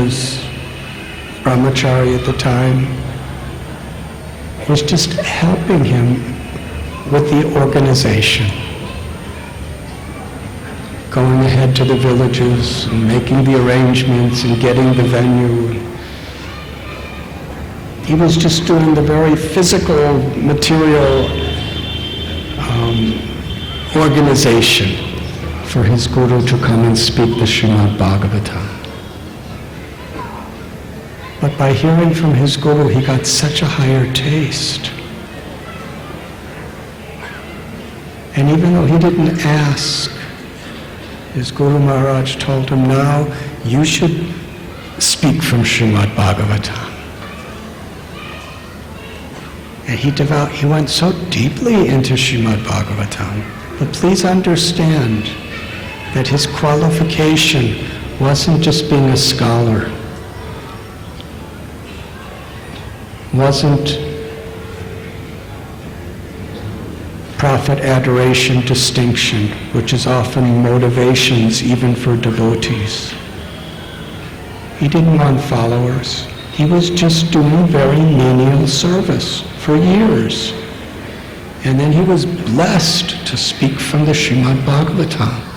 was brahmachari at the time, was just helping him with the organization. Going ahead to the villages and making the arrangements and getting the venue. He was just doing the very physical, material organization for his guru to come and speak the Srimad Bhagavatam. But by hearing from his guru, he got such a higher taste. And even though he didn't ask, his Guru Maharaj told him, now you should speak from Srimad Bhagavatam. And he went so deeply into Srimad Bhagavatam. But please understand that his qualification wasn't just being a scholar, wasn't prophet adoration distinction, which is often motivations even for devotees. He didn't want followers. He was just doing very menial service for years. And then he was blessed to speak from the Srimad Bhagavatam.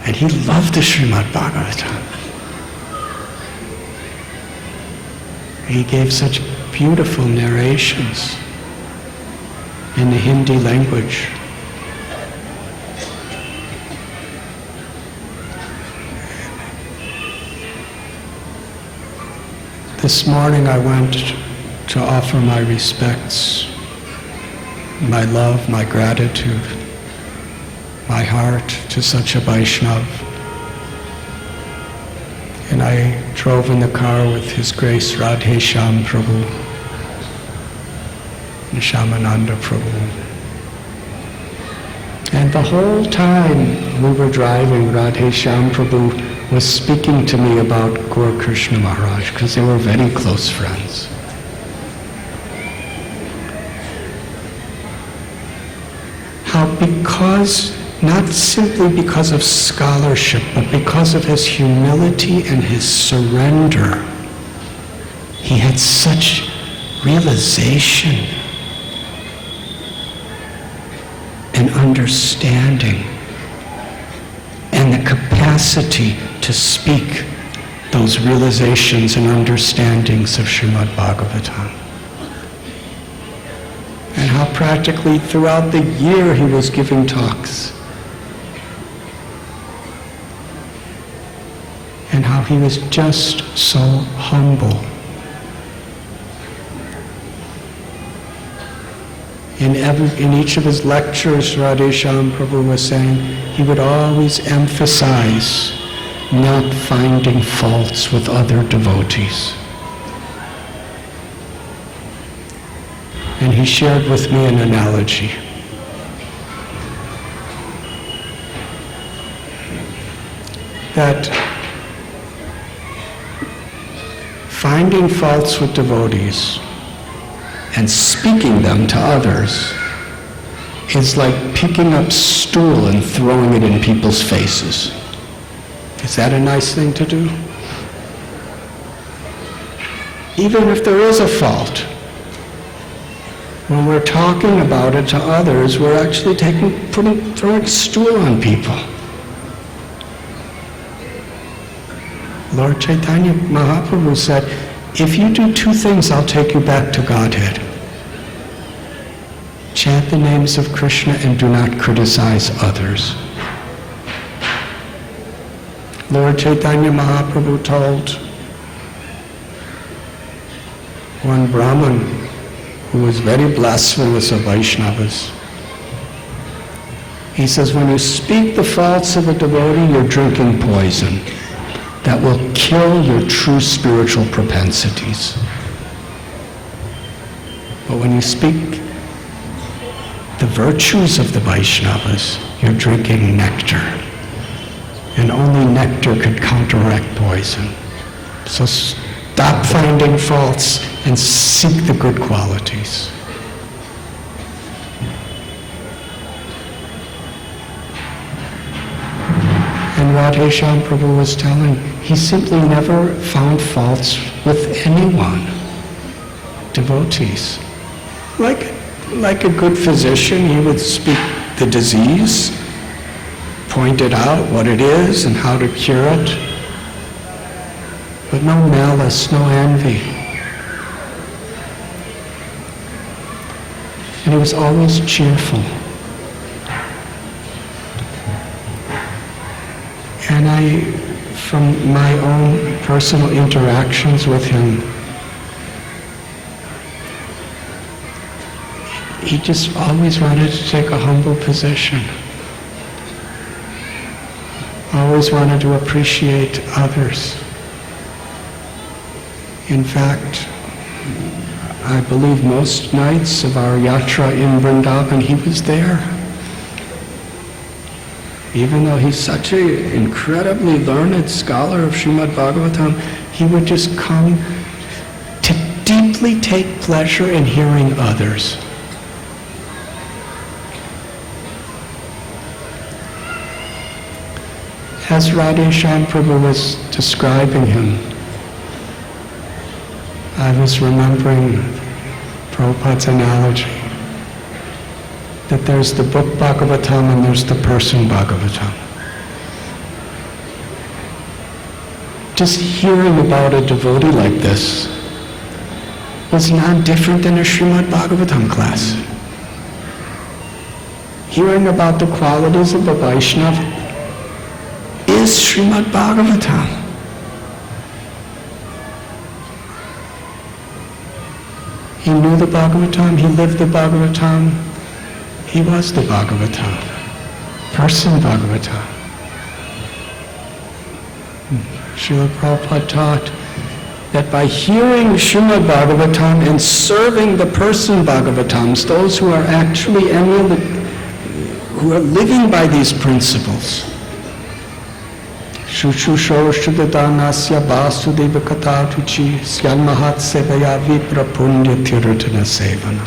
And he loved the Srimad Bhagavatam. He gave such beautiful narrations in the Hindi language. This morning I went to offer my respects, my love, my gratitude, my heart to such a Vaishnav. And I drove in the car with His Grace Radhe Shyam Prabhu and Shyamananda Prabhu. And the whole time we were driving, Radhe Shyam Prabhu was speaking to me about Gaura Krishna Maharaj, because they were very close friends. How because, not simply because of scholarship, but because of his humility and his surrender, he had such realization and understanding and the capacity to speak those realizations and understandings of Srimad Bhagavatam. And how practically throughout the year he was giving talks. And how he was just so humble. In each of his lectures, Radhe Shyam Prabhu was saying, he would always emphasize not finding faults with other devotees. And he shared with me an analogy. That finding faults with devotees and speaking them to others is like picking up stool and throwing it in people's faces. Is that a nice thing to do? Even if there is a fault, when we're talking about it to others, we're actually throwing stool on people. Lord Chaitanya Mahaprabhu said, if you do two things, I'll take you back to Godhead. Chant the names of Krishna and do not criticize others. Lord Chaitanya Mahaprabhu told one Brahmin who was very blasphemous of Vaishnavas. He says, when you speak the faults of a devotee, you're drinking poison that will kill your true spiritual propensities. But when you speak the virtues of the Vaishnavas, you're drinking nectar. And only nectar could counteract poison. So stop finding faults and seek the good qualities. And Radheshyam Prabhu was telling, he simply never found faults with anyone, devotees. Like a good physician, he would speak the disease, point it out, what it is, and how to cure it. But no malice, no envy. And he was always cheerful. And from my own personal interactions with him, he just always wanted to take a humble position. Always wanted to appreciate others. In fact, I believe most nights of our yatra in Vrindavan, he was there. Even though he's such an incredibly learned scholar of Srimad Bhagavatam, he would just come to deeply take pleasure in hearing others. As Radheshyam Prabhu was describing him, I was remembering Prabhupada's analogy that there's the book Bhagavatam and there's the person Bhagavatam. Just hearing about a devotee like this was not different than a Srimad Bhagavatam class. Hearing about the qualities of a Vaishnava is Srimad Bhagavatam. He knew the Bhagavatam, he lived the Bhagavatam, he was the Bhagavatam, person Bhagavatam. Srila Prabhupada taught that by hearing Srimad Bhagavatam and serving the person Bhagavatams, those who are actually who are living by these principles, Shushusho Shudadanasya Vasudeva Katatuchi Syanmahat Sevaya Vipra Punya Tirutana Sevana.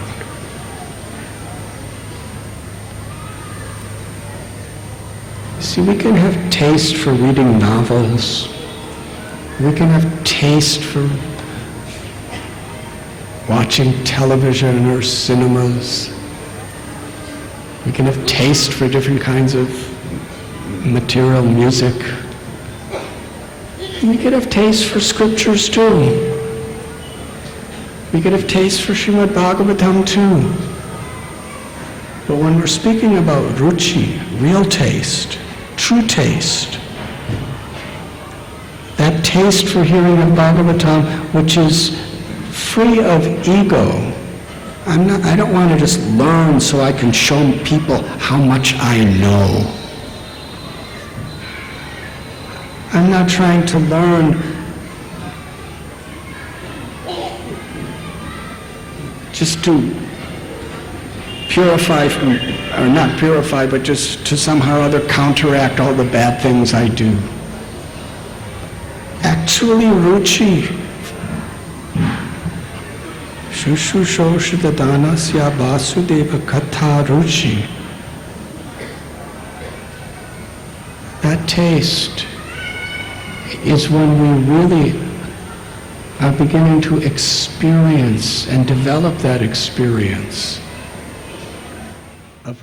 See, we can have taste for reading novels. We can have taste for watching television or cinemas. We can have taste for different kinds of material music. We could have taste for scriptures too. We could have taste for Srimad Bhagavatam too. But when we're speaking about ruchi, real taste, true taste, that taste for hearing of Bhagavatam, which is free of ego. I don't want to just learn so I can show people how much I know. I'm not trying to learn just to purify, or not purify, but just to somehow or other counteract all the bad things I do. Actually, ruchi. Shushusho Shudadanasya Vasudeva Katha Ruchi. That taste is when we really are beginning to experience and develop that experience of